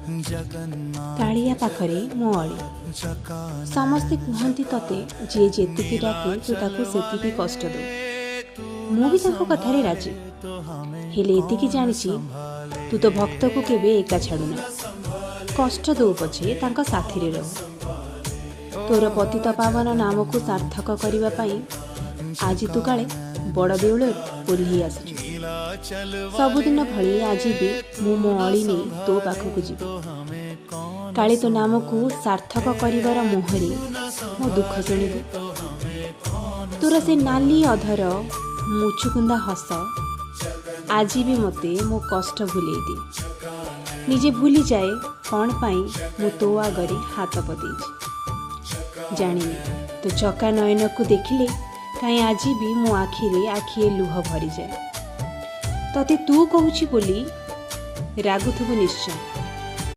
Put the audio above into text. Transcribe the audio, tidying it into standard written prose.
कालिया पाखरे मो अली समस्ते कहती तते जी जेतिकी डाके तू ताकू सेतिकी कष्ट दे मु भी ताको कथारे राजी हेले एतिकी जानिछि तू तो भक्त को केबे एका छाड़ुना कष्ट दो पछे तांका साथी रे रह तोर पतित पावन नाम को सार्थक करने पाई आज तू काले बड़ देउल ओह्ली आसु सबुदिन भली आज भी मु मो अली नहीं तो पाखक जीवी काले तो नाम को सार्थक करिवार मोहरे मो दुख शुणु तोर से नाली अधर मुचुकुंदा हस आज भी मते मो कष्ट भूले दी निजे भूली जाए कौन पाई मु तो आगरे हाथ पदेछि जानी तो चका नयन को देखिले कहीं आज भी मो आखिए लुह भरी जाए तते तू कहूची बोली रागुथबु निश्चय।